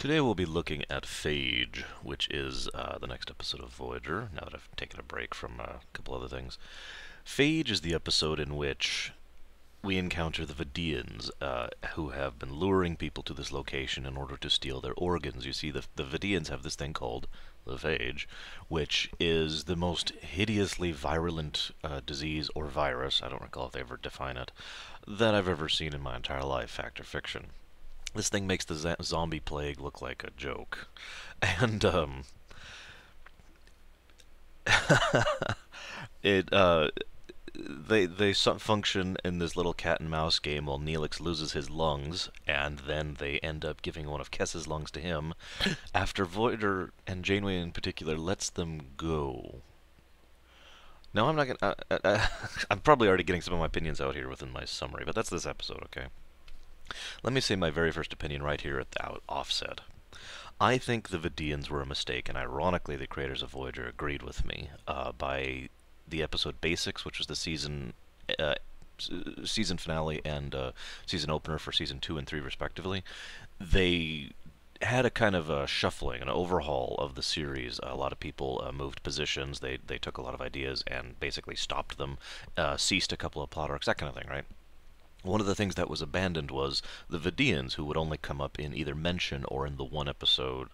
Today we'll be looking at Phage, which is the next episode of Voyager, now that I've taken a break from a couple other things. Phage is the episode in which we encounter the Vidiians, who have been luring people to this location in order to steal their organs. You see, the Vidiians have this thing called the Phage, which is the most hideously virulent disease or virus, I don't recall if they ever define it, that I've ever seen in my entire life, fact or fiction. This thing makes the zombie plague look like a joke. And, it, they function in this little cat and mouse game while Neelix loses his lungs, and then they end up giving one of Kess's lungs to him, after Voyager, and Janeway in particular, lets them go. Now, I'm not gonna... I'm probably already getting some of my opinions out here within my summary, but that's this episode, okay? Let me say my very first opinion right here at the offset. I think the Vidiians were a mistake, and ironically the creators of Voyager agreed with me. By the episode Basics, which was the season finale and season opener for season 2 and 3 respectively, they had a kind of a shuffling, an overhaul of the series. A lot of people moved positions, they took a lot of ideas and basically stopped them, ceased a couple of plot arcs, that kind of thing, right? One of the things that was abandoned was the Vidiians, who would only come up in either mention or in the one episode,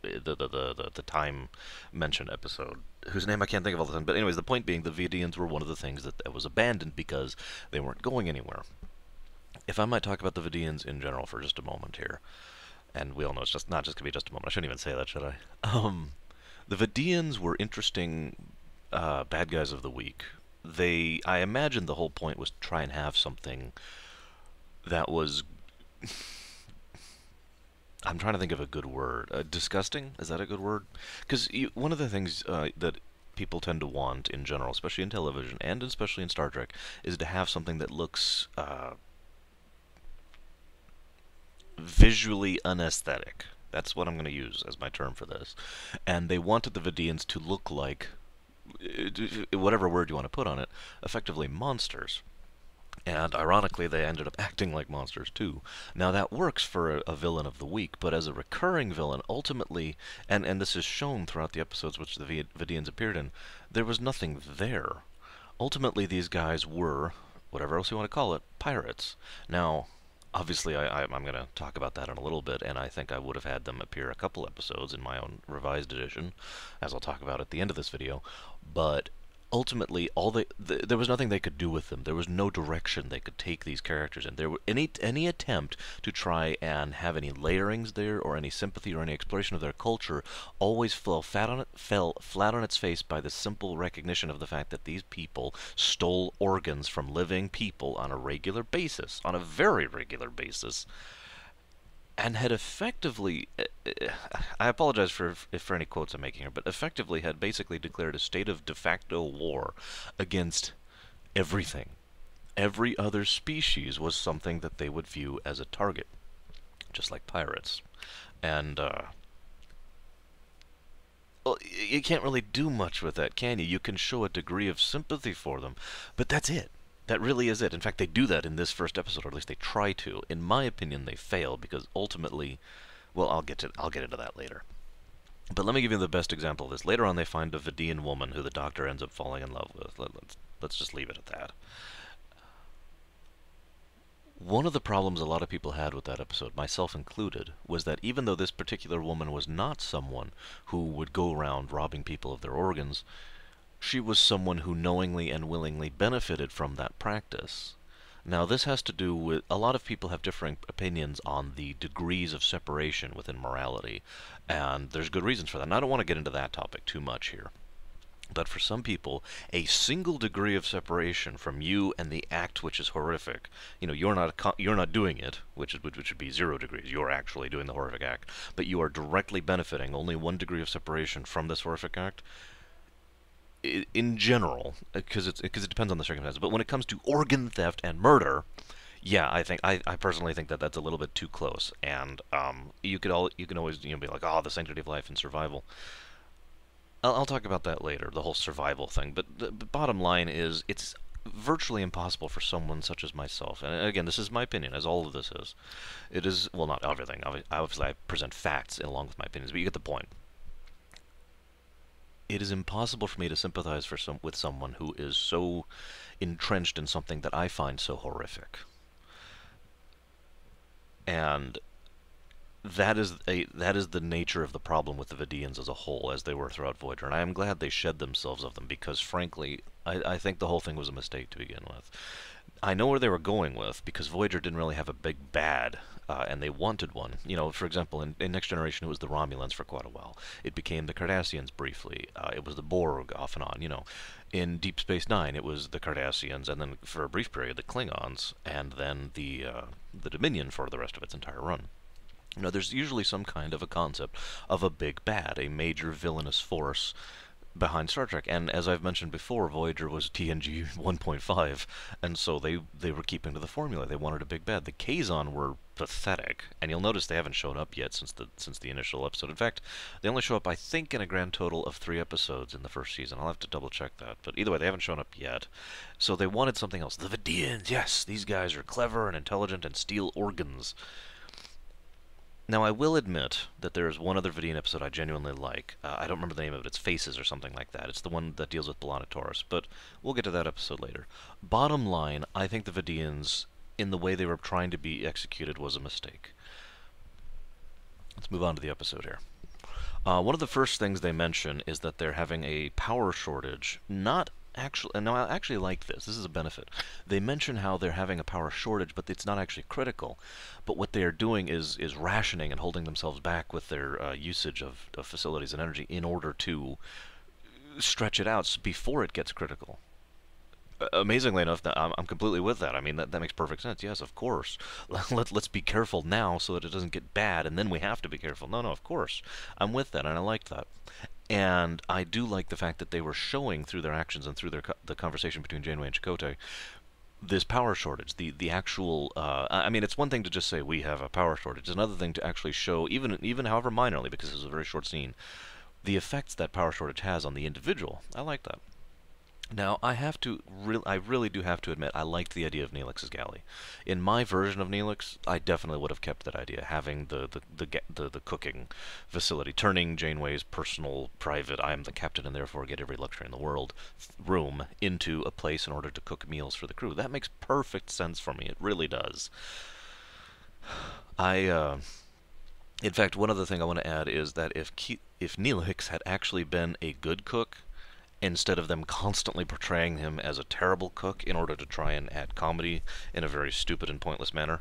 the time mention episode, whose name I can't think of all the time. But anyways, the point being, the Vidiians were one of the things that was abandoned because they weren't going anywhere. If I might talk about the Vidiians in general for just a moment here, and we all know it's just not just gonna be just a moment. I shouldn't even say that, should I? The Vidiians were interesting bad guys of the week. I imagine the whole point was to try and have something that was... I'm trying to think of a good word. Disgusting? Is that a good word? Because one of the things that people tend to want in general, especially in television and especially in Star Trek, is to have something that looks visually unesthetic. That's what I'm going to use as my term for this. And they wanted the Vidiians to look like, whatever word you want to put on it, effectively monsters. And ironically, they ended up acting like monsters too. Now that works for a villain of the week, but as a recurring villain, ultimately, and this is shown throughout the episodes which the Vidiians appeared in, there was nothing there. Ultimately, these guys were, whatever else you want to call it, pirates. Now, obviously, I'm going to talk about that in a little bit, and I think I would have had them appear a couple episodes in my own revised edition, as I'll talk about at the end of this video, but ultimately, there was nothing they could do with them. There was no direction they could take these characters in. There were any attempt to try and have any layerings there, or any sympathy, or any exploration of their culture, always fell flat on its face by the simple recognition of the fact that these people stole organs from living people on a regular basis, on a very regular basis, and had effectively, I apologize for any quotes I'm making here, but effectively had basically declared a state of de facto war against everything. Every other species was something that they would view as a target, just like pirates. And, well, you can't really do much with that, can you? You can show a degree of sympathy for them, but that's it. That really is it. In fact, they do that in this first episode, or at least they try to. In my opinion, they fail because ultimately, well, I'll get into that later. But let me give you the best example of this. Later on, they find a Vidiian woman who the Doctor ends up falling in love with. Let's just leave it at that. One of the problems a lot of people had with that episode, myself included, was that even though this particular woman was not someone who would go around robbing people of their organs, she was someone who knowingly and willingly benefited from that practice. Now, this has to do with, a lot of people have differing opinions on the degrees of separation within morality, and there's good reasons for that. And I don't want to get into that topic too much here. But for some people, a single degree of separation from you and the act which is horrific, you know, you're not doing it, which would be 0 degrees. You're actually doing the horrific act, but you are directly benefiting only 1 degree of separation from this horrific act. In general, because it depends on the circumstances, but when it comes to organ theft and murder, yeah, I personally think that that's a little bit too close. And you can always be like, oh, the sanctity of life and survival. I'll talk about that later, the whole survival thing. But the bottom line is, it's virtually impossible for someone such as myself, and again, this is my opinion, as all of this is. It is, well, not everything. Obviously, I present facts along with my opinions, but you get the point. It is impossible for me to sympathize with someone who is so entrenched in something that I find so horrific. And that is the nature of the problem with the Vidiians as a whole, as they were throughout Voyager, and I am glad they shed themselves of them, because frankly, I think the whole thing was a mistake to begin with. I know where they were going with, because Voyager didn't really have a big bad, and they wanted one. You know, for example, in Next Generation it was the Romulans for quite a while. It became the Cardassians briefly. It was the Borg off and on, you know. In Deep Space Nine it was the Cardassians, and then for a brief period the Klingons, and then the Dominion for the rest of its entire run. You know, there's usually some kind of a concept of a big bad, a major villainous force behind Star Trek, and as I've mentioned before, Voyager was TNG 1.5, and so they were keeping to the formula. They wanted a big bad. The Kazon were pathetic, and you'll notice they haven't shown up yet since the initial episode. In fact, they only show up, I think, in a grand total of 3 episodes in the first season. I'll have to double check that, but either way, they haven't shown up yet. So they wanted something else. The Vidiians, yes, these guys are clever and intelligent and steal organs. Now, I will admit that there is one other Vidiian episode I genuinely like. I don't remember the name of it. It's Faces or something like that. It's the one that deals with B'Elanna Torres, but we'll get to that episode later. Bottom line, I think the Vidiians, in the way they were trying to be executed, was a mistake. Let's move on to the episode here. One of the first things they mention is that they're having a power shortage, not actually, and now I actually like this. This is a benefit. They mention how they're having a power shortage, but it's not actually critical. But what they are doing is rationing and holding themselves back with their usage of facilities and energy in order to stretch it out before it gets critical. Amazingly enough, I'm completely with that. I mean, that makes perfect sense. Yes, of course. Let's be careful now so that it doesn't get bad, and then we have to be careful. No, of course. I'm with that, and I liked that. And I do like the fact that they were showing through their actions and through the conversation between Janeway and Chakotay this power shortage, the actual. I mean, it's one thing to just say we have a power shortage. It's another thing to actually show, even however minorly, because it was a very short scene, the effects that power shortage has on the individual. I like that. Now, I really do have to admit, I liked the idea of Neelix's galley. In my version of Neelix, I definitely would have kept that idea, having the cooking facility, turning Janeway's personal, private, I am the captain and therefore get every luxury in the world room into a place in order to cook meals for the crew. That makes perfect sense for me. It really does. In fact, one other thing I want to add is that if Neelix had actually been a good cook, instead of them constantly portraying him as a terrible cook in order to try and add comedy in a very stupid and pointless manner,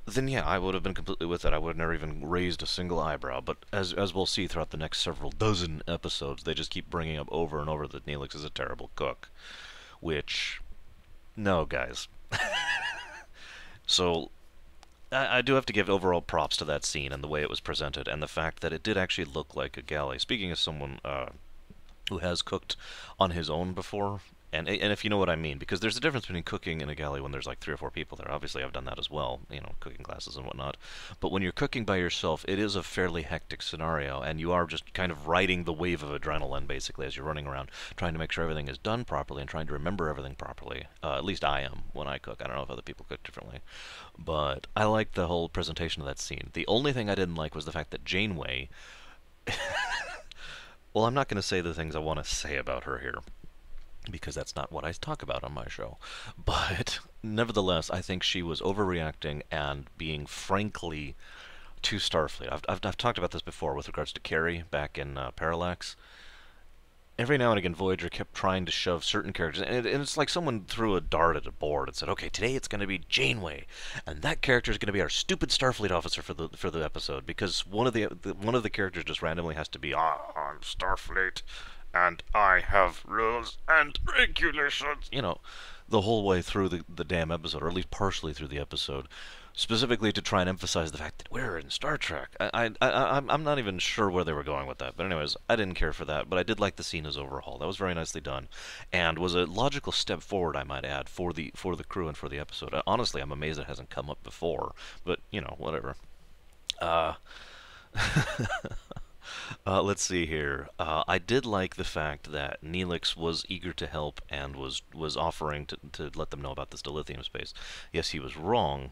then yeah, I would have been completely with it. I would have never even raised a single eyebrow. But as we'll see throughout the next several dozen episodes, they just keep bringing up over and over that Neelix is a terrible cook. Which, no, guys. So, I do have to give overall props to that scene and the way it was presented, and the fact that it did actually look like a galley. Speaking as someone who has cooked on his own before, and if you know what I mean, because there's a difference between cooking in a galley when there's like 3 or 4 people there. Obviously, I've done that as well, you know, cooking classes and whatnot. But when you're cooking by yourself, it is a fairly hectic scenario, and you are just kind of riding the wave of adrenaline, basically, as you're running around, trying to make sure everything is done properly and trying to remember everything properly. At least I am when I cook. I don't know if other people cook differently. But I liked the whole presentation of that scene. The only thing I didn't like was the fact that Janeway... Well, I'm not going to say the things I want to say about her here, because that's not what I talk about on my show. But, nevertheless, I think she was overreacting and being frankly too Starfleet. I've talked about this before with regards to Carrie back in Parallax. Every now and again, Voyager kept trying to shove certain characters, and it's like someone threw a dart at a board and said, "Okay, today it's going to be Janeway, and that character is going to be our stupid Starfleet officer for the episode, because one of the characters just randomly has to be, I'm Starfleet, and I have rules and regulations." You know, the whole way through the damn episode, or at least partially through the episode, specifically to try and emphasize the fact that we're in Star Trek. I'm not even sure where they were going with that. But anyways, I didn't care for that, but I did like the scene as overall. That was very nicely done, and was a logical step forward, I might add, for the crew and for the episode. Honestly, I'm amazed it hasn't come up before, but, you know, whatever. Let's see here. I did like the fact that Neelix was eager to help and was offering to let them know about this dilithium space. Yes, he was wrong,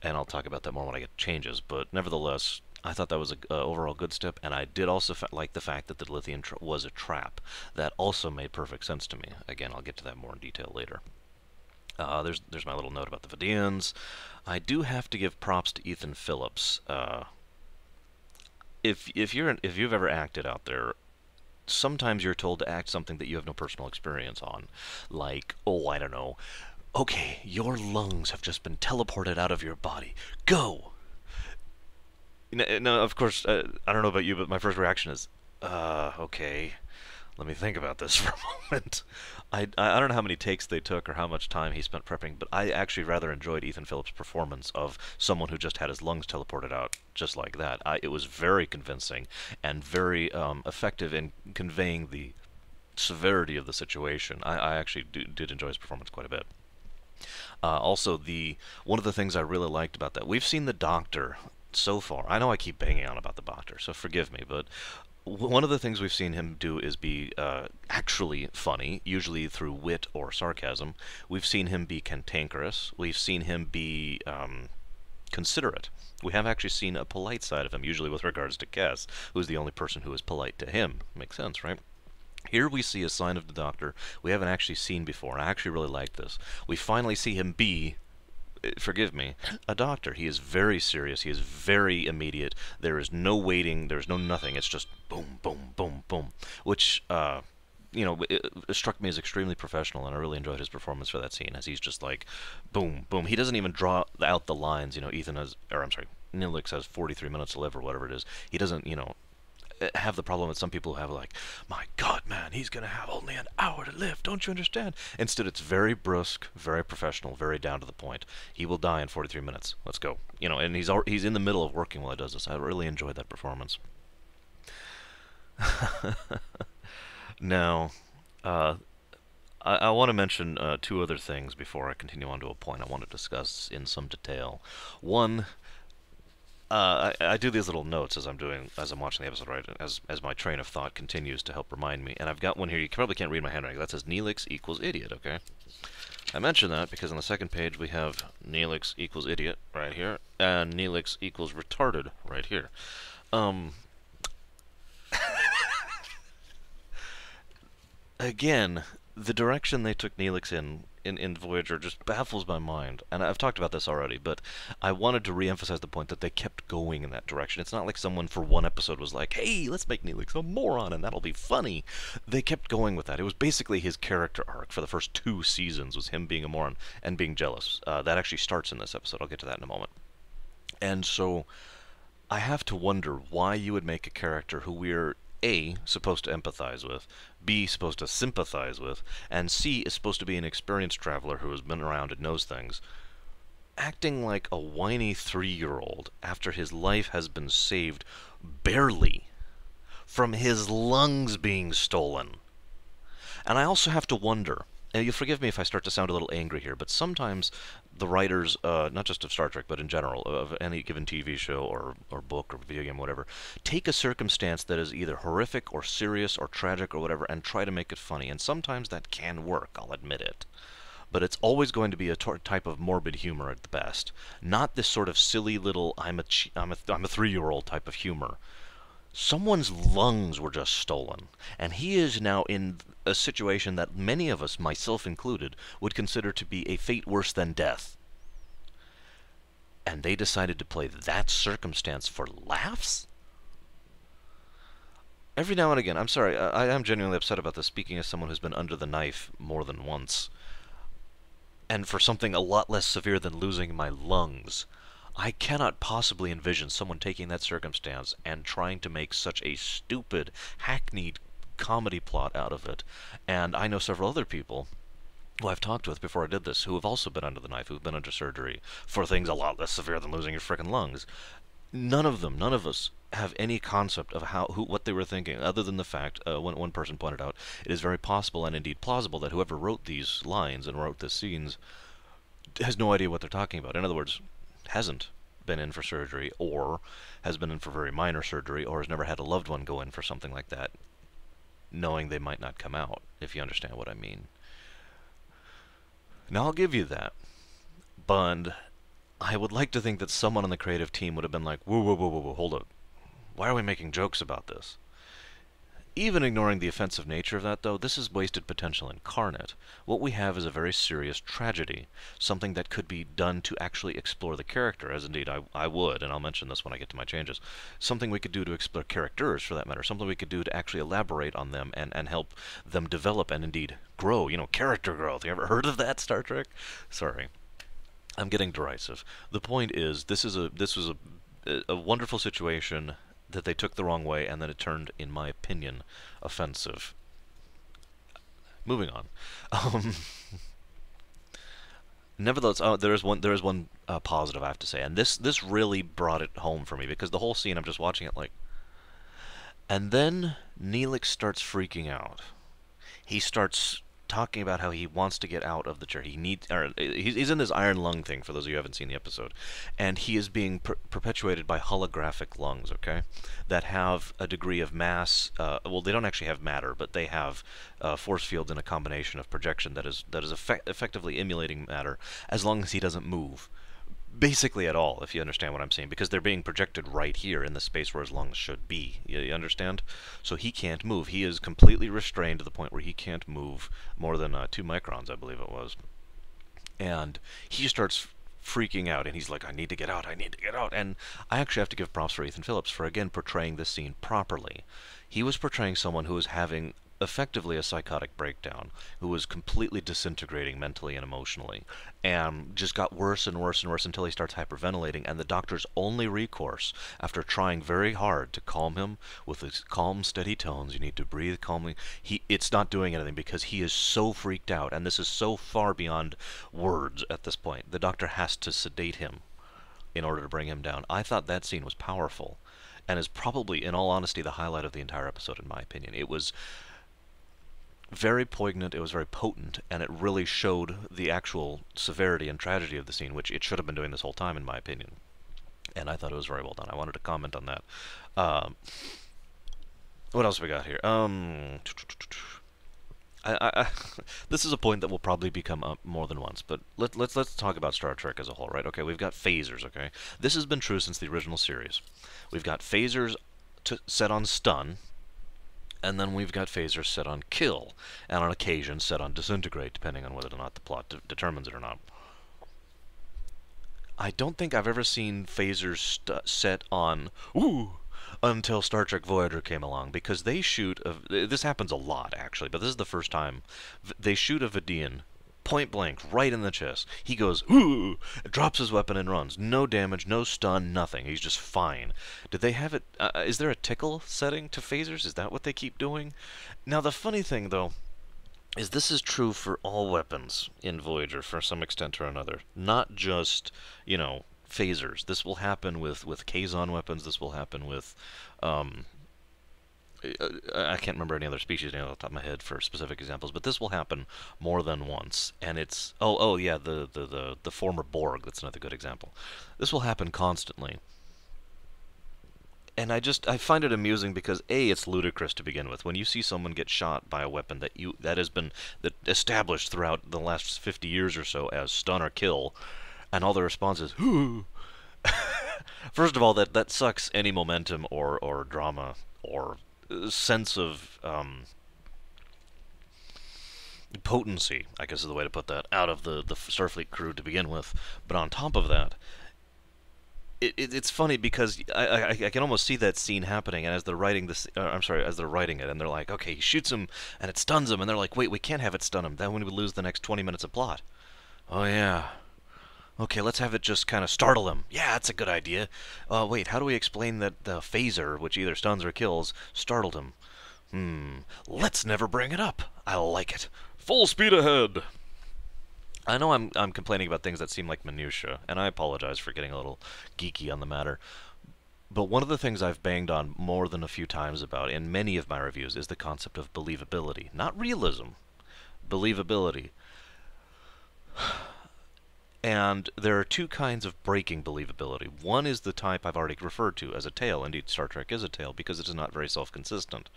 and I'll talk about that more when I get changes, but nevertheless, I thought that was a overall good step, and I did also like the fact that the dilithium was a trap. That also made perfect sense to me. Again, I'll get to that more in detail later. There's my little note about the Vidiians. I do have to give props to Ethan Phillips. If you've ever acted out there, sometimes you're told to act something that you have no personal experience on, like, oh, I don't know, okay, your lungs have just been teleported out of your body. Go. No, of course, I don't know about you, but my first reaction is, okay. Let me think about this for a moment. I don't know how many takes they took or how much time he spent prepping, but I actually rather enjoyed Ethan Phillips' performance of someone who just had his lungs teleported out just like that. It was very convincing and very effective in conveying the severity of the situation. I actually did enjoy his performance quite a bit. Also, one of the things I really liked about that, we've seen the Doctor so far. I know I keep banging on about the Doctor, so forgive me, but one of the things we've seen him do is be actually funny, usually through wit or sarcasm. We've seen him be cantankerous. We've seen him be considerate. We have actually seen a polite side of him, usually with regards to Cass, who's the only person who is polite to him. Makes sense, right? Here we see a sign of the Doctor we haven't actually seen before, and I actually really like this. We finally see him be, forgive me, a doctor. He is very serious. He is very immediate. There is no waiting. There's no nothing. It's just boom, boom, boom, boom. Which, it struck me as extremely professional, and I really enjoyed his performance for that scene, as he's just like, boom, boom. He doesn't even draw out the lines. Neelix has 43 minutes to live, or whatever it is. He doesn't, have the problem that some people have, like, my God, man, he's gonna have only an hour to live, don't you understand? Instead, it's very brusque, very professional, very down to the point. He will die in 43 minutes. Let's go. And he's in the middle of working while he does this. I really enjoyed that performance. Now, I want to mention two other things before I continue on to a point I want to discuss in some detail. One, I do these little notes as I'm watching the episode, right? As my train of thought continues to help remind me. And I've got one here. You probably can't read my handwriting. That says Neelix equals idiot. Okay. I mention that because on the second page we have Neelix equals idiot right here, and Neelix equals retarded right here. Again, the direction they took Neelix in Voyager just baffles my mind. And I've talked about this already, but I wanted to re-emphasize the point that they kept going in that direction. It's not like someone for one episode was like, hey, let's make Neelix a moron and that'll be funny. They kept going with that. It was basically his character arc for the first 2 seasons, was him being a moron and being jealous. That actually starts in this episode. I'll get to that in a moment. And so I have to wonder why you would make a character who we're A, supposed to empathize with, B, supposed to sympathize with, and C, is supposed to be an experienced traveler who has been around and knows things, acting like a whiny 3-year-old after his life has been saved, barely, from his lungs being stolen. And I also have to wonder, and you'll forgive me if I start to sound a little angry here, but sometimes the writers, not just of Star Trek, but in general, of any given TV show or book or video game, whatever, take a circumstance that is either horrific or serious or tragic or whatever and try to make it funny. And sometimes that can work, I'll admit it. But it's always going to be a type of morbid humor at the best. Not this sort of silly little, I'm a 3-year-old type of humor. Someone's lungs were just stolen, and he is now in a situation that many of us, myself included, would consider to be a fate worse than death. And they decided to play that circumstance for laughs? Every now and again, I'm sorry, I am genuinely upset about this, speaking as someone who's been under the knife more than once. And for something a lot less severe than losing my lungs. I cannot possibly envision someone taking that circumstance and trying to make such a stupid, hackneyed comedy plot out of it. And I know several other people who I've talked with before I did this who have also been under the knife, who've been under surgery for things a lot less severe than losing your frickin' lungs. None of us have any concept of what they were thinking, other than the fact, one person pointed out, it is very possible and indeed plausible that whoever wrote these lines and wrote these scenes has no idea what they're talking about. In other words, hasn't been in for surgery, or has been in for very minor surgery, or has never had a loved one go in for something like that, knowing they might not come out, if you understand what I mean. Now, I'll give you that, but I would like to think that someone on the creative team would have been like, whoa, whoa, whoa, whoa, whoa, hold up. Why are we making jokes about this? Even ignoring the offensive nature of that, though, this is wasted potential incarnate. What we have is a very serious tragedy, something that could be done to actually explore the character, as indeed I would, and I'll mention this when I get to my changes. Something we could do to explore characters, for that matter. Something we could do to actually elaborate on them and help them develop and indeed grow. You know, character growth. You ever heard of that, Star Trek? Sorry. I'm getting derisive. The point is, this was a wonderful situation that they took the wrong way, and then it turned, in my opinion, offensive. Moving on. Nevertheless, there is one positive I have to say, and this really brought it home for me, because the whole scene, I'm just watching it like, and then Neelix starts freaking out. He starts talking about how he wants to get out of the chair. He's in this iron lung thing, for those of you who haven't seen the episode, and he is being perpetuated by holographic lungs, okay, that have a degree of mass. Well, they don't actually have matter, but they have force fields in a combination of projection that is effectively emulating matter, as long as he doesn't move. Basically at all, if you understand what I'm saying, because they're being projected right here in the space where his lungs should be. You understand? So he can't move. He is completely restrained to the point where he can't move more than 2 microns, I believe it was. And he starts freaking out, and he's like, I need to get out, I need to get out. And I actually have to give props for Ethan Phillips for, again, portraying this scene properly. He was portraying someone who was having effectively a psychotic breakdown, who was completely disintegrating mentally and emotionally, and just got worse and worse and worse until he starts hyperventilating, and the doctor's only recourse, after trying very hard to calm him with his calm, steady tones, you need to breathe calmly, it's not doing anything, because he is so freaked out, and this is so far beyond words at this point. The doctor has to sedate him in order to bring him down. I thought that scene was powerful, and is probably, in all honesty, the highlight of the entire episode, in my opinion. It was very poignant, it was very potent, and it really showed the actual severity and tragedy of the scene, which it should have been doing this whole time, in my opinion. And I thought it was very well done. I wanted to comment on that. What else we got here? This is a point that will probably become up more than once, but let's talk about Star Trek as a whole, right? Okay, we've got phasers, okay? This has been true since the original series. We've got phasers set on stun, and then we've got phasers set on kill, and on occasion set on disintegrate, depending on whether or not the plot determines it or not. I don't think I've ever seen phasers set on ooh until Star Trek Voyager came along, because they shoot this happens a lot actually, but this is the first time they shoot a Vidiian point blank right in the chest. He goes ooh, drops his weapon and runs. No damage, no stun, nothing. He's just fine. Did they have it? Is there a tickle setting to phasers? Is that what they keep doing? Now the funny thing though is this is true for all weapons in Voyager for some extent or another, not just, you know, phasers. This will happen with Kazon weapons. This will happen with I can't remember any other species off the top of my head for specific examples, but this will happen more than once. And it's oh yeah, the former Borg. That's another good example. This will happen constantly. And I find it amusing because A, it's ludicrous to begin with. When you see someone get shot by a weapon that has been established throughout the last 50 years or so as stun or kill, and all the response is "Hoo." First of all, that sucks any momentum or drama or sense of potency, I guess is the way to put that, out of the Starfleet crew to begin with. But on top of that, it's funny because I can almost see that scene happening, and as they're writing this, as they're writing it, and they're like, okay, he shoots him, and it stuns him, and they're like, wait, we can't have it stun him, then we would lose the next 20 minutes of plot. Oh yeah. Okay, let's have it just kind of startle him. Yeah, that's a good idea. Wait, how do we explain that the phaser, which either stuns or kills, startled him? Let's never bring it up. I like it. Full speed ahead. I know I'm complaining about things that seem like minutia, and I apologize for getting a little geeky on the matter. But one of the things I've banged on more than a few times about in many of my reviews is the concept of believability. Not realism. Believability. And there are two kinds of breaking believability. One is the type I've already referred to as a tale. Indeed, Star Trek is a tale because it is not very self-consistent.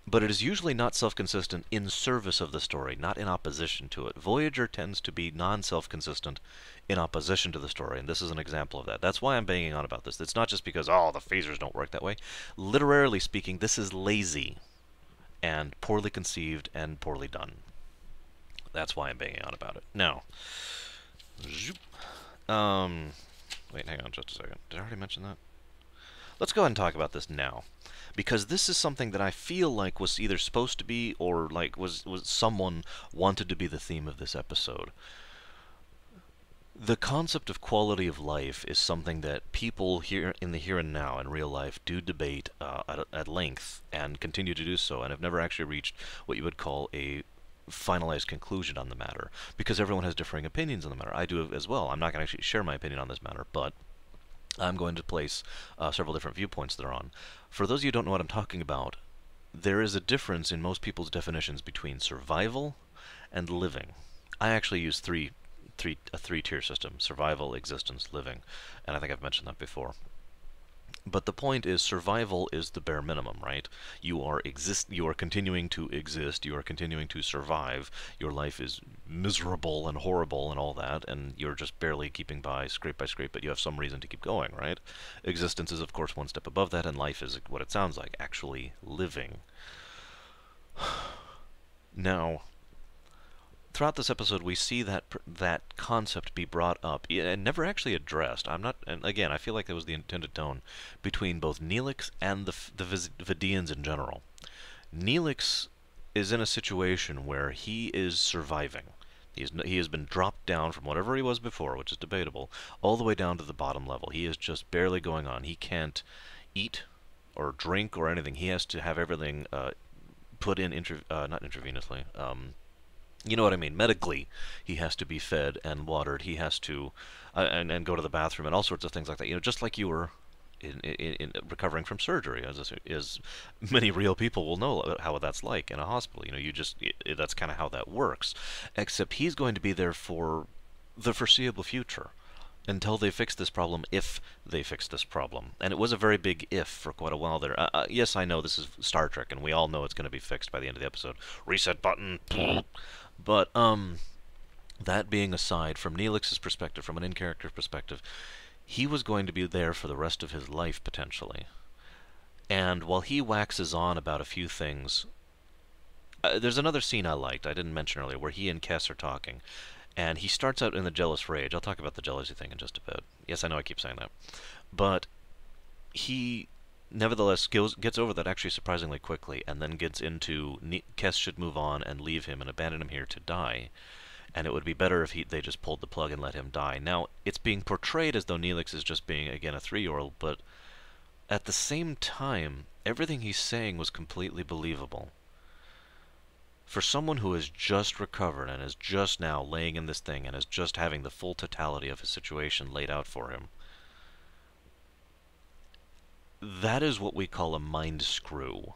But it is usually not self-consistent in service of the story, not in opposition to it. Voyager tends to be non-self-consistent in opposition to the story, and this is an example of that. That's why I'm banging on about this. It's not just because, oh, the phasers don't work that way. Literarily speaking, this is lazy and poorly conceived and poorly done. That's why I'm banging on about it. Now, wait, hang on just a second. Did I already mention that? Let's go ahead and talk about this now, because this is something that I feel like was either supposed to be or like was someone wanted to be the theme of this episode. The concept of quality of life is something that people here in the here and now in real life do debate at length and continue to do so, and have never actually reached what you would call a finalized conclusion on the matter, because everyone has differing opinions on the matter. I do as well. I'm not going to actually share my opinion on this matter, but I'm going to place several different viewpoints thereon. For those of you who don't know what I'm talking about, there is a difference in most people's definitions between survival and living. I actually use a three-tier system: survival, existence, living, and I think I've mentioned that before. But the point is, survival is the bare minimum, right? You are continuing to exist, you are continuing to survive, your life is miserable and horrible and all that, and you're just barely keeping by, scrape by scrape, but you have some reason to keep going, right? Existence is, of course, one step above that, and life is what it sounds like, actually living. Now, throughout this episode, we see that concept be brought up and never actually addressed. And again, I feel like that was the intended tone between both Neelix and the Vidiians in general. Neelix is in a situation where he is surviving. He has been dropped down from whatever he was before, which is debatable, all the way down to the bottom level. He is just barely going on. He can't eat or drink or anything. He has to have everything put in not intravenously. You know what I mean? Medically, he has to be fed and watered. He has to and go to the bathroom and all sorts of things like that. You know, just like you were in recovering from surgery, as many real people will know how that's like in a hospital. You know, that's kind of how that works. Except he's going to be there for the foreseeable future until they fix this problem, if they fix this problem. And it was a very big if for quite a while there. Yes, I know this is Star Trek, and we all know it's going to be fixed by the end of the episode. Reset button. But, that being aside, from Neelix's perspective, from an in-character perspective, he was going to be there for the rest of his life, potentially. And while he waxes on about a few things, there's another scene I liked, I didn't mention earlier, where he and Kes are talking. And he starts out in the jealous rage. I'll talk about the jealousy thing in just a bit. Yes, I know I keep saying that. But he nevertheless gets over that actually surprisingly quickly, and then gets into Kes should move on and leave him and abandon him here to die, and it would be better if they just pulled the plug and let him die. Now, it's being portrayed as though Neelix is just being, again, a 3-year-old, but at the same time, everything he's saying was completely believable. For someone who has just recovered and is just now laying in this thing and is just having the full totality of his situation laid out for him, that is what we call a mind screw.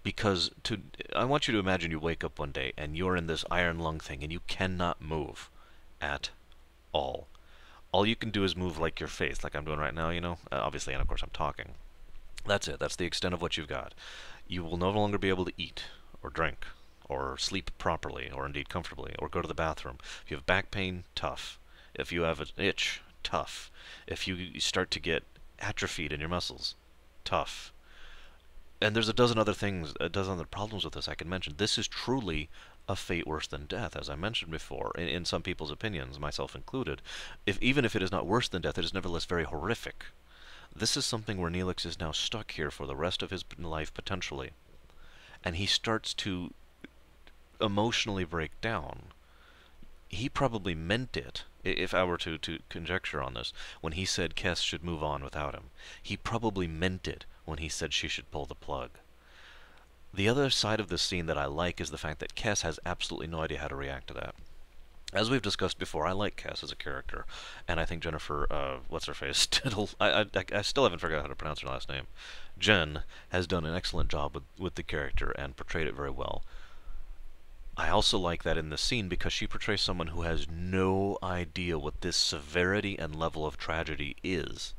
Because I want you to imagine you wake up one day and you're in this iron lung thing and you cannot move at all. All you can do is move like your face, like I'm doing right now, you know? Obviously, and of course I'm talking. That's it. That's the extent of what you've got. You will no longer be able to eat or drink or sleep properly or indeed comfortably or go to the bathroom. If you have back pain, tough. If you have an itch, tough. If you start to get atrophied in your muscles, tough. And there's a dozen other problems with this I can mention. This is truly a fate worse than death, as I mentioned before, in some people's opinions, myself included. Even if it is not worse than death, it is nevertheless very horrific. This is something where Neelix is now stuck here for the rest of his life, potentially. And he starts to emotionally break down. He probably meant it, if I were to conjecture on this, when he said Kes should move on without him. He probably meant it when he said she should pull the plug. The other side of this scene that I like is the fact that Kes has absolutely no idea how to react to that. As we've discussed before, I like Kes as a character, and I think Jennifer, what's-her-face, I still haven't figured out how to pronounce her last name. Jen has done an excellent job with the character and portrayed it very well. I also like that in the scene because she portrays someone who has no idea what this severity and level of tragedy is.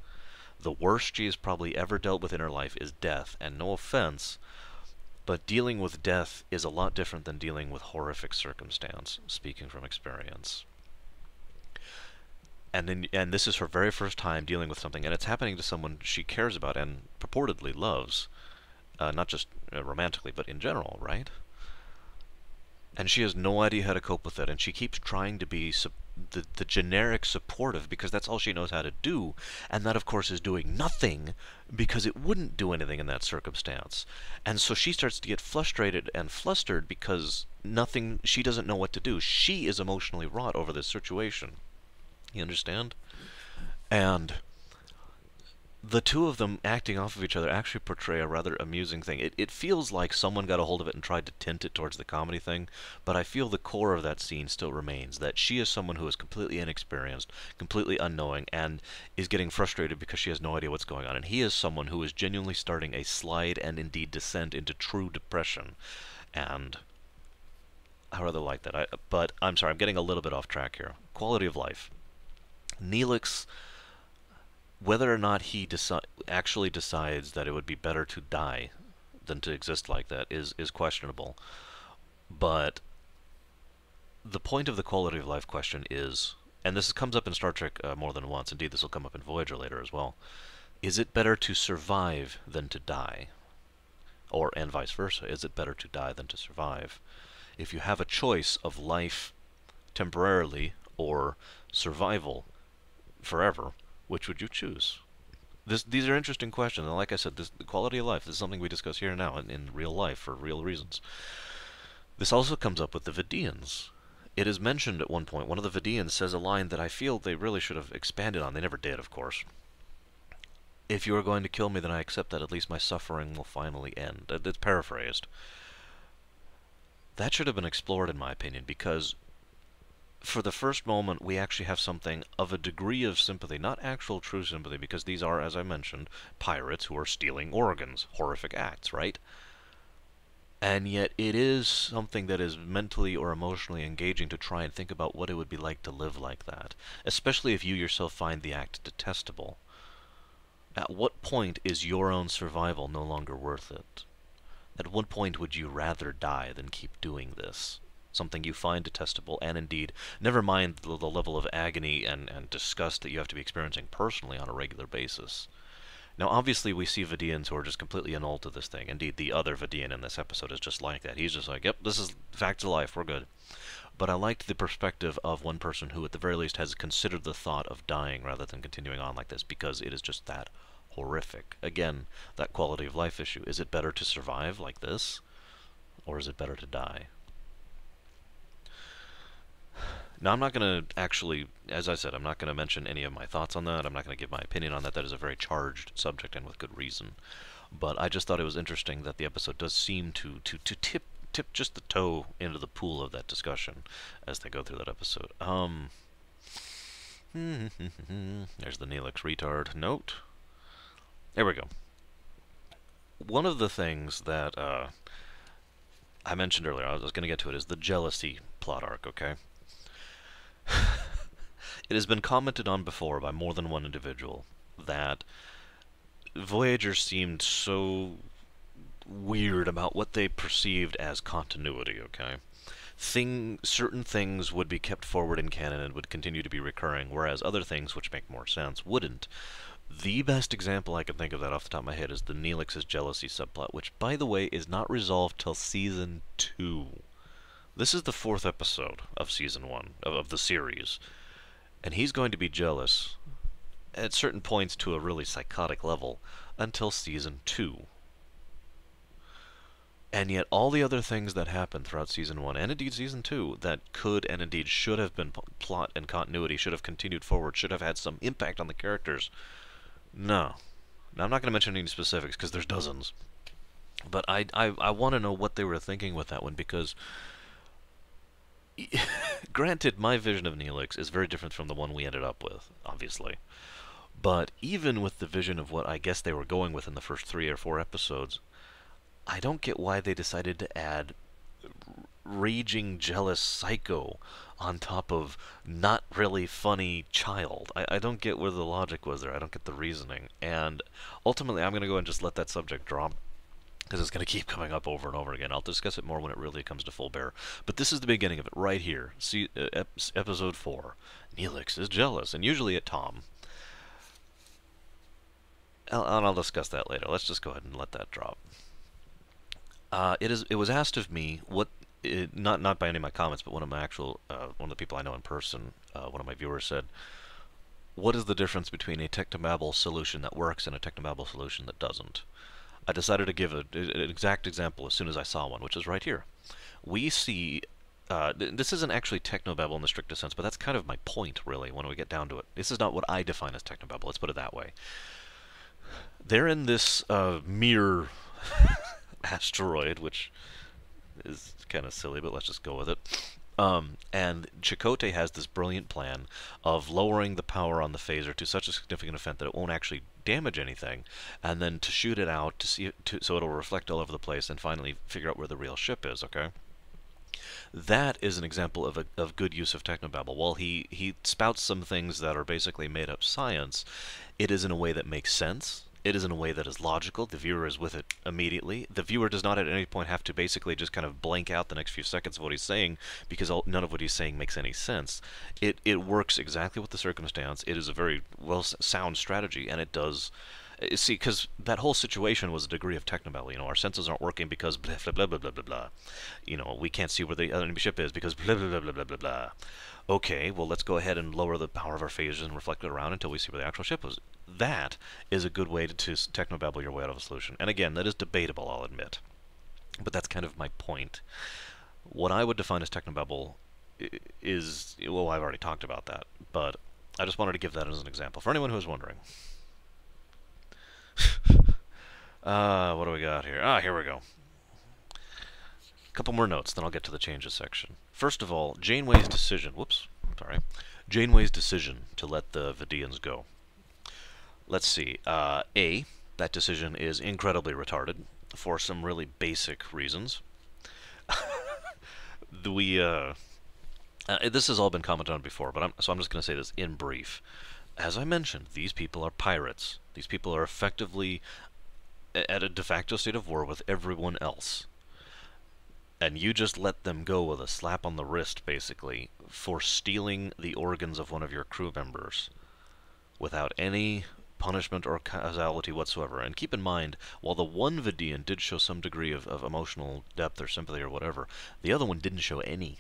The worst she has probably ever dealt with in her life is death, and no offense, but dealing with death is a lot different than dealing with horrific circumstance, speaking from experience. And this is her very first time dealing with something, and it's happening to someone she cares about and purportedly loves, not just romantically, but in general, right? And she has no idea how to cope with it, and she keeps trying to be the generic supportive because that's all she knows how to do, and that of course is doing nothing because it wouldn't do anything in that circumstance. And so she starts to get frustrated and flustered because she doesn't know what to do. She is emotionally wrought over this situation. You understand? And the two of them acting off of each other actually portray a rather amusing thing. It feels like someone got a hold of it and tried to tint it towards the comedy thing, but I feel the core of that scene still remains, that she is someone who is completely inexperienced, completely unknowing, and is getting frustrated because she has no idea what's going on. And he is someone who is genuinely starting a slide and indeed descent into true depression. And I rather like that. But I'm sorry, I'm getting a little bit off track here. Quality of life. Neelix, whether or not he actually decides that it would be better to die than to exist like that is questionable. But the point of the quality of life question is, and this comes up in Star Trek more than once, indeed this will come up in Voyager later as well, is it better to survive than to die? And vice versa, is it better to die than to survive? If you have a choice of life temporarily or survival forever, which would you choose? These are interesting questions, and like I said, the quality of life is something we discuss here now in real life for real reasons. This also comes up with the Vidiians. It is mentioned at one point, one of the Vidiians says a line that I feel they really should have expanded on. They never did, of course. If you are going to kill me, then I accept that at least my suffering will finally end. It's paraphrased. That should have been explored, in my opinion, because for the first moment, we actually have something of a degree of sympathy, not actual true sympathy, because these are, as I mentioned, pirates who are stealing organs. Horrific acts, right? And yet it is something that is mentally or emotionally engaging to try and think about what it would be like to live like that, especially if you yourself find the act detestable. At what point is your own survival no longer worth it? At what point would you rather die than keep doing this? Something you find detestable, and indeed, never mind the level of agony and disgust that you have to be experiencing personally on a regular basis. Now, obviously, we see Vidiians who are just completely annulled to this thing. Indeed, the other Vidiian in this episode is just like that. He's just like, yep, this is facts of life, we're good. But I liked the perspective of one person who, at the very least, has considered the thought of dying rather than continuing on like this, because it is just that horrific. Again, that quality of life issue. Is it better to survive like this, or is it better to die? Now, I'm not going to actually, as I said, I'm not going to mention any of my thoughts on that. I'm not going to give my opinion on that. That is a very charged subject, and with good reason. But I just thought it was interesting that the episode does seem to tip just the toe into the pool of that discussion as they go through that episode. There's the Neelix retard note. There we go. One of the things that I mentioned earlier, I was going to get to it, is the jealousy plot arc, okay? It has been commented on before by more than one individual that Voyager seemed so weird about what they perceived as continuity, okay? Certain things would be kept forward in canon and would continue to be recurring, whereas other things, which make more sense, wouldn't. The best example I can think of that off the top of my head is the Neelix's jealousy subplot, which, by the way, is not resolved till Season 2. This is the 4th episode of Season 1, of the series, and he's going to be jealous at certain points to a really psychotic level until Season 2. And yet all the other things that happened throughout Season 1, and indeed Season 2, that could and indeed should have been plot and continuity, should have continued forward, should have had some impact on the characters. No. Now, I'm not going to mention any specifics, because there's dozens. But I want to know what they were thinking with that one, because granted, my vision of Neelix is very different from the one we ended up with, obviously. But even with the vision of what I guess they were going with in the first 3 or 4 episodes, I don't get why they decided to add raging, jealous psycho on top of not really funny child. I don't get where the logic was there. I don't get the reasoning. And ultimately, I'm going to go and just let that subject drop because it's going to keep coming up over and over again. I'll discuss it more when it really comes to full bear. But this is the beginning of it right here. See, episode 4. Neelix is jealous, and usually at Tom. I'll discuss that later. Let's just go ahead and let that drop. It was asked of me what, not by any of my comments, but one of the people I know in person, one of my viewers said, what is the difference between a technobabble solution that works and a technobabble solution that doesn't? I decided to give an exact example as soon as I saw one, which is right here. We see, this isn't actually technobabble in the strictest sense, but that's kind of my point, really, when we get down to it. This is not what I define as technobabble, let's put it that way. They're in this mere asteroid, which is kind of silly, but let's just go with it. And Chakotay has this brilliant plan of lowering the power on the phaser to such a significant extent that it won't actually damage anything, and then to shoot it out to see so it'll reflect all over the place, and finally figure out where the real ship is. Okay, that is an example of good use of technobabble. While he spouts some things that are basically made up science, it is in a way that makes sense. It is in a way that is logical. The viewer is with it immediately. The viewer does not at any point have to basically just kind of blank out the next few seconds of what he's saying, because none of what he's saying makes any sense. It works exactly with the circumstance. It is a very sound strategy, and it does... See, because that whole situation was a degree of technobabble. You know, our senses aren't working because blah, blah, blah, blah, blah, blah, blah. You know, we can't see where the enemy ship is because blah, blah, blah, blah, blah, blah, blah. Okay, well, let's go ahead and lower the power of our phasers and reflect it around until we see where the actual ship is. That is a good way to technobabble your way out of a solution. And again, that is debatable, I'll admit. But that's kind of my point. What I would define as technobabble is... Well, I've already talked about that, but I just wanted to give that as an example. For anyone who is wondering. What do we got here? Here we go. A couple more notes, then I'll get to the changes section. First of all, Janeway's decision... Whoops, sorry. Janeway's decision to let the Vidiians go. Let's see. A, that decision is incredibly retarded for some really basic reasons. This has all been commented on before, but so I'm just going to say this in brief. As I mentioned, these people are pirates. These people are effectively at a de facto state of war with everyone else. And you just let them go with a slap on the wrist, basically, for stealing the organs of one of your crew members without any punishment or causality whatsoever. And keep in mind, while the one Vidiian did show some degree of emotional depth or sympathy or whatever, the other one didn't show any.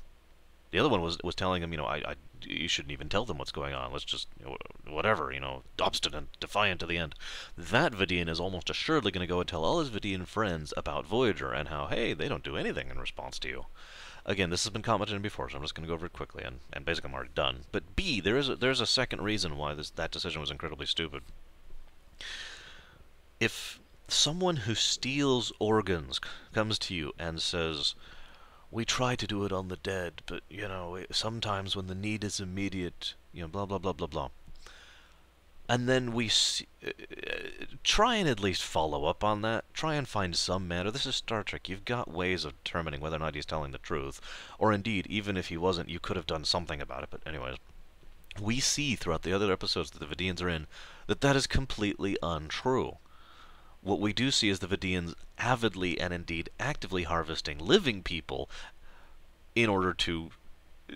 The other one was telling him, you know, you shouldn't even tell them what's going on. Let's just, you know, whatever, you know, obstinate, defiant to the end. That Vidiian is almost assuredly going to go and tell all his Vidiian friends about Voyager and how, hey, they don't do anything in response to you. Again, this has been commented on before, so I'm just going to go over it quickly, and basically I'm already done. But B, there's a second reason why that decision was incredibly stupid. If someone who steals organs comes to you and says, we try to do it on the dead, but, you know, sometimes when the need is immediate, you know, blah, blah, blah, blah, blah. And then we try and at least follow up on that. Try and find some manner. This is Star Trek. You've got ways of determining whether or not he's telling the truth. Or indeed, even if he wasn't, you could have done something about it. But anyways, we see throughout the other episodes that the Vidiians are in that is completely untrue. What we do see is the Vidiians avidly and indeed actively harvesting living people in order to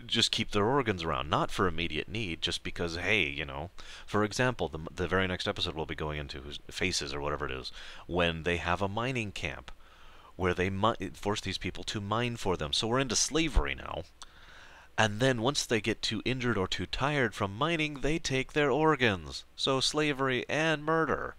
just keep their organs around, not for immediate need, just because, hey, you know, for example, the very next episode we'll be going into, Faces or whatever it is, when they have a mining camp where they force these people to mine for them. So we're into slavery now. And then once they get too injured or too tired from mining, they take their organs. So slavery and murder.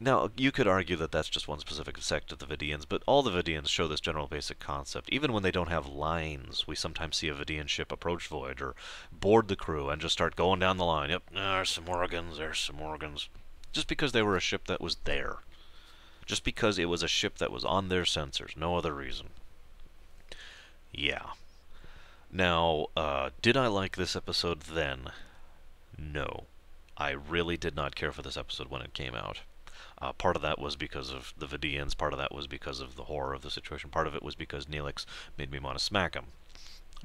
Now, you could argue that that's just one specific sect of the Vidiians, but all the Vidiians show this general basic concept. Even when they don't have lines, we sometimes see a Vidiian ship approach Voyager, board the crew, and just start going down the line. Yep, there's some organs, there's some organs. Just because they were a ship that was there. Just because it was a ship that was on their sensors. No other reason. Yeah. Now, did I like this episode then? No. I really did not care for this episode when it came out. Part of that was because of the Vidiians, part of that was because of the horror of the situation, part of it was because Neelix made me want to smack him.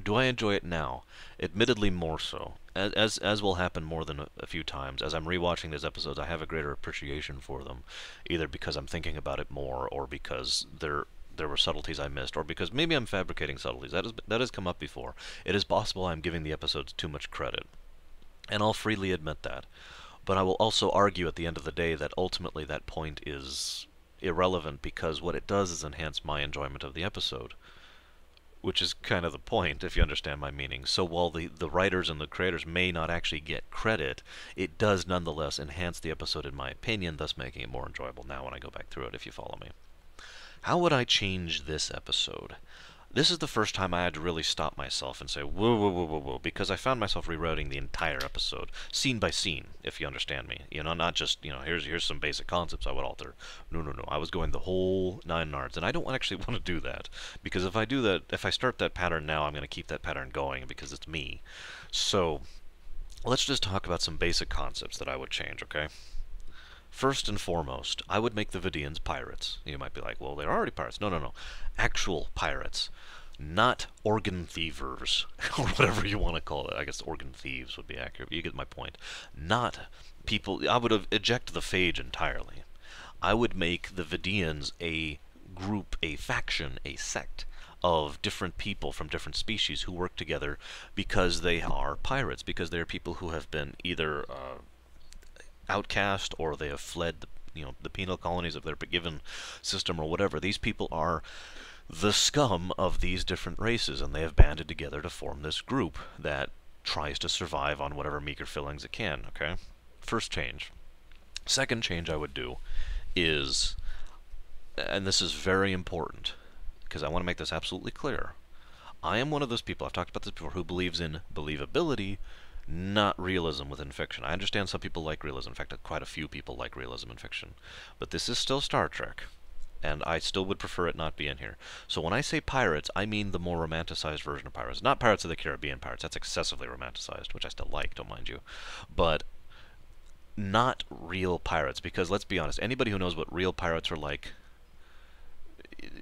Do I enjoy it now? Admittedly, more so. As will happen more than a few times, as I'm rewatching these episodes, I have a greater appreciation for them, either because I'm thinking about it more, or because there were subtleties I missed, or because maybe I'm fabricating subtleties. That has come up before. It is possible I'm giving the episodes too much credit, and I'll freely admit that. But I will also argue at the end of the day that ultimately that point is irrelevant, because what it does is enhance my enjoyment of the episode. Which is kind of the point, if you understand my meaning. So while the writers and the creators may not actually get credit, it does nonetheless enhance the episode in my opinion, thus making it more enjoyable now when I go back through it, if you follow me. How would I change this episode? This is the first time I had to really stop myself and say, whoa, whoa, whoa, whoa, whoa, because I found myself rewriting the entire episode, scene by scene, if you understand me. You know, not just, here's some basic concepts I would alter. No, no, no. I was going the whole 9 yards, and I don't actually want to do that, because if I do that, if I start that pattern now, I'm going to keep that pattern going, because it's me. So, let's just talk about some basic concepts that I would change, okay? First and foremost, I would make the Vidiians pirates. You might be like, well, they're already pirates. No, no, no. Actual pirates. Not organ thievers, or whatever you want to call it. I guess organ thieves would be accurate. You get my point. Not people... I would have ejected the Phage entirely. I would make the Vidiians a group, a faction, a sect of different people from different species who work together because they are pirates, because they are people who have been either... outcast, or they have fled the penal colonies of their given system, or whatever. These people are the scum of these different races, and they have banded together to form this group that tries to survive on whatever meager fillings it can, okay? First change. Second change I would do is, and this is very important, because I want to make this absolutely clear, I am one of those people, I've talked about this before, who believes in believability, not realism within fiction. I understand some people like realism. In fact, quite a few people like realism in fiction. But this is still Star Trek, and I still would prefer it not be in here. So when I say pirates, I mean the more romanticized version of pirates. Not Pirates of the Caribbean pirates. That's excessively romanticized, which I still like, don't mind you. But not real pirates, because let's be honest, anybody who knows what real pirates are like,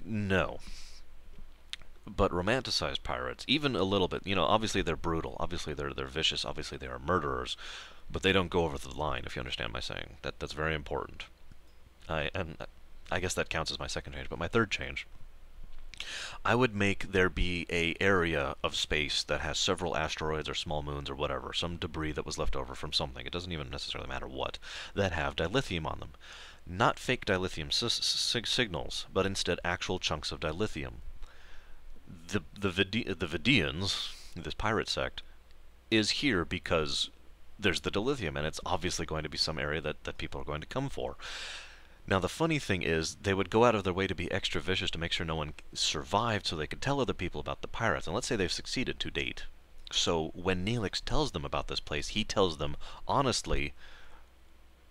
no. But romanticized pirates, even a little bit, obviously they're brutal, obviously they're vicious, obviously they are murderers, but they don't go over the line, if you understand my saying. That's very important. And I guess that counts as my second change, but my third change, I would make there be a area of space that has several asteroids or small moons or whatever, some debris that was left over from something, it doesn't even necessarily matter what, that have dilithium on them. Not fake dilithium signals, but instead actual chunks of dilithium. The Vidiians, this pirate sect, is here because there's the dilithium, and it's obviously going to be some area that people are going to come for. Now, the funny thing is, they would go out of their way to be extra vicious to make sure no one survived so they could tell other people about the pirates. And let's say they've succeeded to date. So when Neelix tells them about this place, he tells them, honestly,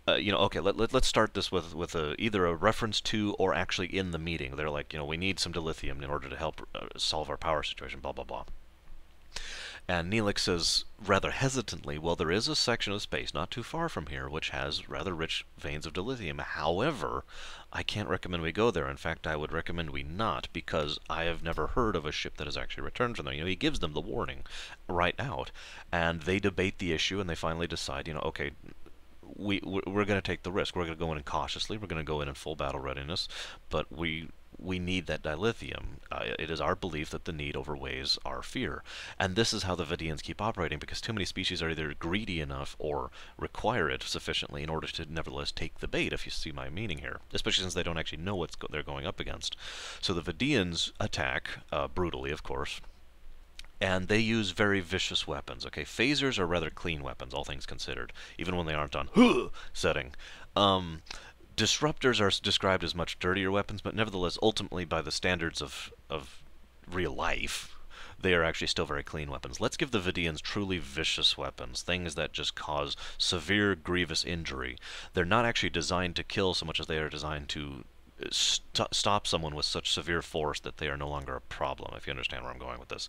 okay, let's start this with either a reference to or actually in the meeting. They're like, we need some dilithium in order to help solve our power situation, blah, blah, blah. And Neelix says, rather hesitantly, well, there is a section of space not too far from here which has rather rich veins of dilithium. However, I can't recommend we go there. In fact, I would recommend we not, because I have never heard of a ship that has actually returned from there. He gives them the warning right out, and they debate the issue, and they finally decide, okay, we're going to take the risk. We're going to go in cautiously. We're going to go in full battle readiness, but we need that dilithium. It is our belief that the need overweighs our fear. And this is how the Vidiians keep operating, because too many species are either greedy enough or require it sufficiently in order to nevertheless take the bait, if you see my meaning here. Especially since they don't actually know what they're going up against. So the Vidiians attack, brutally of course, and they use very vicious weapons. Okay, phasers are rather clean weapons, all things considered, even when they aren't on setting. Disruptors are described as much dirtier weapons, but nevertheless, ultimately, by the standards of real life, they are actually still very clean weapons. Let's give the Vidiians truly vicious weapons, things that just cause severe, grievous injury. They're not actually designed to kill so much as they are designed to stop someone with such severe force that they are no longer a problem, if you understand where I'm going with this.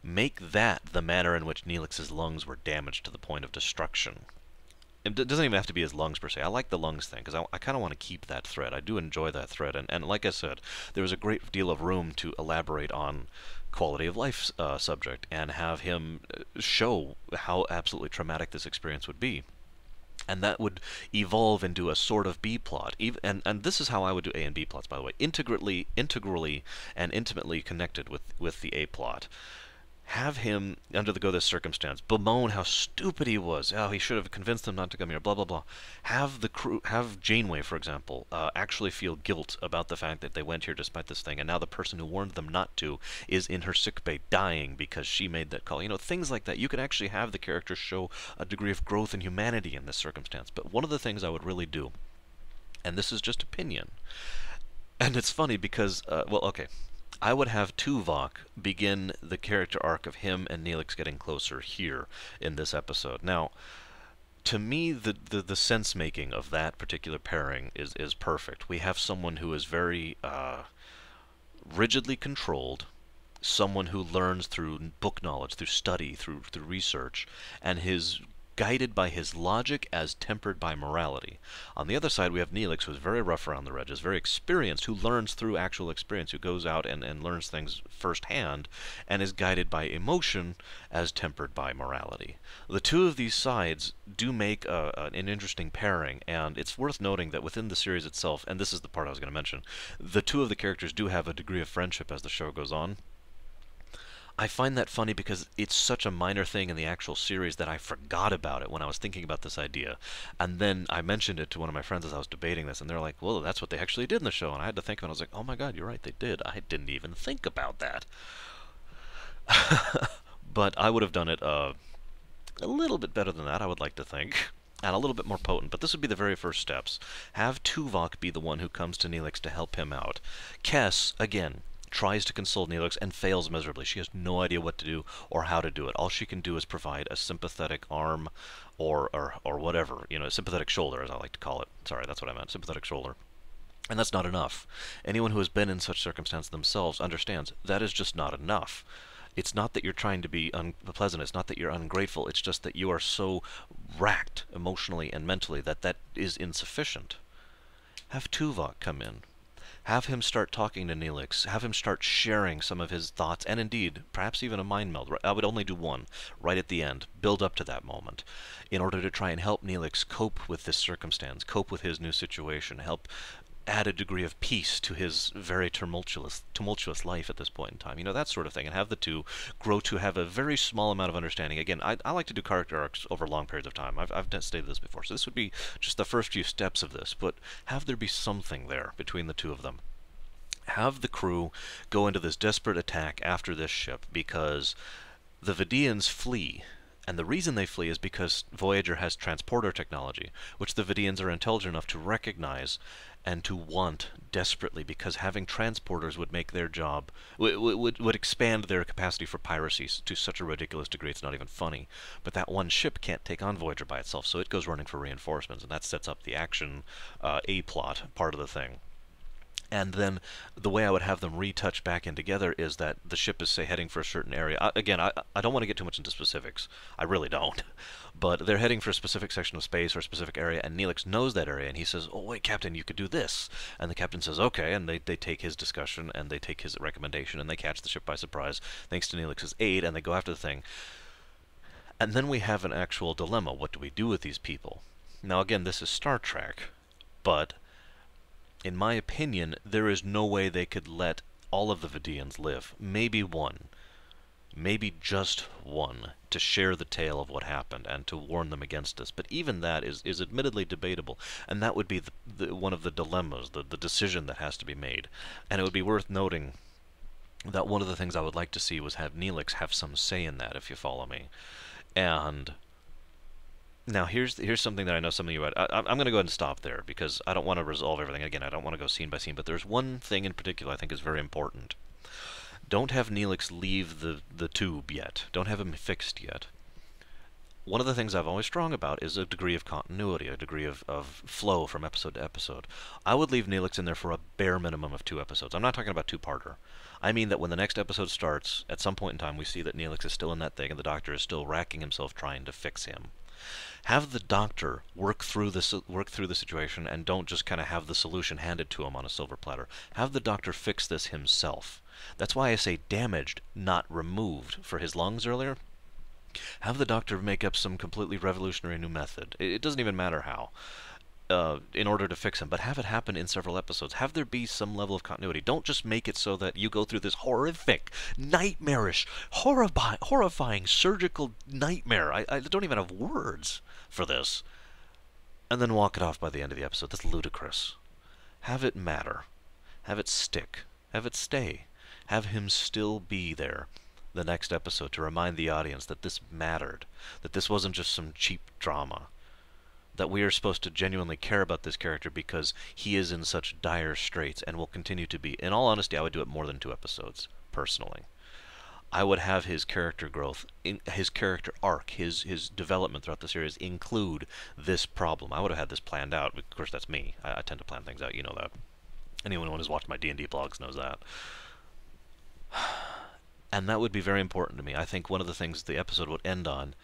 Make that the manner in which Neelix's lungs were damaged to the point of destruction. it doesn't even have to be his lungs per se. I like the lungs thing because I kind of want to keep that thread. I do enjoy that thread, and like I said, there was a great deal of room to elaborate on quality of life subject and have him show how absolutely traumatic this experience would be. And that would evolve into a sort of B plot. And this is how I would do A and B plots, by the way. Integrally, and intimately connected with the A plot. Have him undergo this circumstance, bemoan how stupid he was, how he should have convinced them not to come here, blah blah blah. Have the crew, have Janeway, for example, actually feel guilt about the fact that they went here despite this thing, and now the person who warned them not to is in her sickbay dying because she made that call. You know, things like that. You can actually have the characters show a degree of growth and humanity in this circumstance. But one of the things I would really do, and this is just opinion, and it's funny because, well, okay. I would have Tuvok begin the character arc of him and Neelix getting closer here in this episode. Now, to me, the sense making of that particular pairing is perfect. We have someone who is very rigidly controlled, someone who learns through book knowledge, through study, through research, and his guided by his logic as tempered by morality. On the other side, we have Neelix, who's very rough around the edges, very experienced, who learns through actual experience, who goes out and learns things firsthand, and is guided by emotion as tempered by morality. The two of these sides do make an interesting pairing, and it's worth noting that within the series itself, and this is the part I was going to mention, the two of the characters do have a degree of friendship as the show goes on. I find that funny because it's such a minor thing in the actual series that I forgot about it when I was thinking about this idea. And then I mentioned it to one of my friends as I was debating this, and they're like, well, that's what they actually did in the show. And I had to think about it. I was like, oh my god, you're right, they did. I didn't even think about that. But I would have done it a little bit better than that, I would like to think. And a little bit more potent, but this would be the very first steps. Have Tuvok be the one who comes to Neelix to help him out. Kes, again, tries to console Neelix and fails miserably. She has no idea what to do or how to do it. All she can do is provide a sympathetic arm or whatever, you know, a sympathetic shoulder, as I like to call it. Sorry, that's what I meant, sympathetic shoulder. And that's not enough. Anyone who has been in such circumstance themselves understands that is just not enough. It's not that you're trying to be unpleasant, it's not that you're ungrateful, it's just that you are so racked emotionally and mentally that that is insufficient. Have Tuvok come in. Have him start talking to Neelix. Have him start sharing some of his thoughts, and indeed, perhaps even a mind meld. I would only do one, right at the end. Build up to that moment, in order to try and help Neelix cope with this circumstance, cope with his new situation, help add a degree of peace to his very tumultuous life at this point in time. You know, that sort of thing. And have the two grow to have a very small amount of understanding. Again, I like to do character arcs over long periods of time. I've stated this before. So this would be just the first few steps of this. But have there be something there between the two of them. Have the crew go into this desperate attack after this ship because the Vidiians flee. And the reason they flee is because Voyager has transporter technology, which the Vidiians are intelligent enough to recognize and to want desperately, because having transporters would make their job, would expand their capacity for piracy to such a ridiculous degree it's not even funny. But that one ship can't take on Voyager by itself, so it goes running for reinforcements, and that sets up the action A-plot part of the thing. And then the way I would have them retouch back in together is that the ship is, say, heading for a certain area. Again, I don't want to get too much into specifics. I really don't. But they're heading for a specific section of space or a specific area, and Neelix knows that area, and he says, oh, wait, Captain, you could do this. And the captain says, okay, and they take his discussion, and they take his recommendation, and they catch the ship by surprise, thanks to Neelix's aid, and they go after the thing. And then we have an actual dilemma. What do we do with these people? Now, again, this is Star Trek, but in my opinion, there is no way they could let all of the Vidiians live. Maybe one. Maybe just one, to share the tale of what happened and to warn them against this. But even that is admittedly debatable, and that would be one of the dilemmas, the decision that has to be made. And it would be worth noting that one of the things I would like to see was have Neelix have some say in that, if you follow me. And now, here's something that I know some of you... I'm going to go ahead and stop there, because I don't want to resolve everything. Again, I don't want to go scene by scene, but there's one thing in particular I think is very important. Don't have Neelix leave the tube yet. Don't have him fixed yet. One of the things I've always strong about is a degree of continuity, a degree of flow from episode to episode. I would leave Neelix in there for a bare minimum of 2 episodes. I'm not talking about two-parter. I mean that when the next episode starts, at some point in time we see that Neelix is still in that thing and the Doctor is still racking himself trying to fix him. Have the Doctor work through the situation, and don't just kind of have the solution handed to him on a silver platter. Have the Doctor fix this himself. That's why I say damaged, not removed, for his lungs earlier. Have the Doctor make up some completely revolutionary new method. It doesn't even matter how. In order to fix him, but have it happen in several episodes. Have there be some level of continuity. Don't just make it so that you go through this horrific, nightmarish, horrifying surgical nightmare. I don't even have words for this. And then walk it off by the end of the episode. That's ludicrous. Have it matter. Have it stick. Have it stay. Have him still be there the next episode to remind the audience that this mattered. That this wasn't just some cheap drama. That we are supposed to genuinely care about this character because he is in such dire straits and will continue to be. In all honesty, I would do it more than 2 episodes, personally. I would have his character growth, his character arc, his development throughout the series include this problem. I would have had this planned out. Of course, that's me. I tend to plan things out. You know that. Anyone who has watched my D&D blogs knows that. And that would be very important to me. I think one of the things the episode would end on,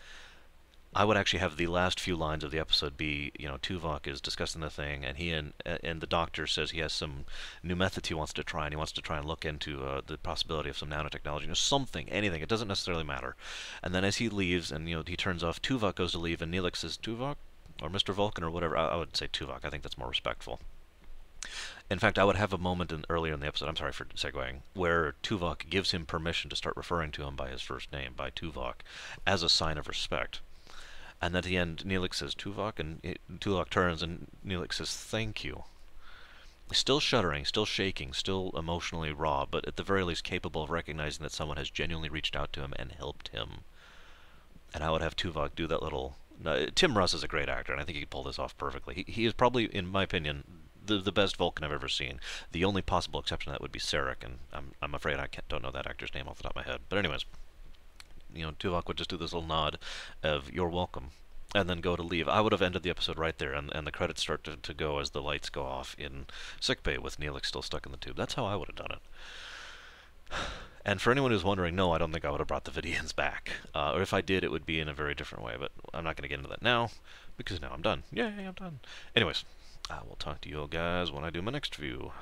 I would actually have the last few lines of the episode be, Tuvok is discussing the thing, and he and the Doctor says he has some new methods he wants to try, and he wants to try and look into the possibility of some nanotechnology, something, anything. It doesn't necessarily matter. And then as he leaves, and he turns off, Tuvok goes to leave, and Neelix says, Tuvok? Or Mr. Vulcan, or whatever. I would say Tuvok. I think that's more respectful. In fact, I would have a moment earlier in the episode, I'm sorry for segueing, where Tuvok gives him permission to start referring to him by his first name, by Tuvok, as a sign of respect. And at the end, Neelix says, Tuvok, and Tuvok turns, and Neelix says, thank you. Still shuddering, still shaking, still emotionally raw, but at the very least capable of recognizing that someone has genuinely reached out to him and helped him. And I would have Tuvok do that little... Tim Russ is a great actor, and I think he could pull this off perfectly. He is probably, in my opinion, the best Vulcan I've ever seen. The only possible exception to that would be Sarek, and I'm afraid I don't know that actor's name off the top of my head. But anyways... Tuvok would just do this little nod of, you're welcome, and then go to leave. I would have ended the episode right there, and the credits start to go as the lights go off in sickbay with Neelix still stuck in the tube. That's how I would have done it. And for anyone who's wondering, no, I don't think I would have brought the Vidiians back. Or if I did, it would be in a very different way, but I'm not going to get into that now, because now I'm done. Yay, I'm done. Anyways, I will talk to you all guys when I do my next review.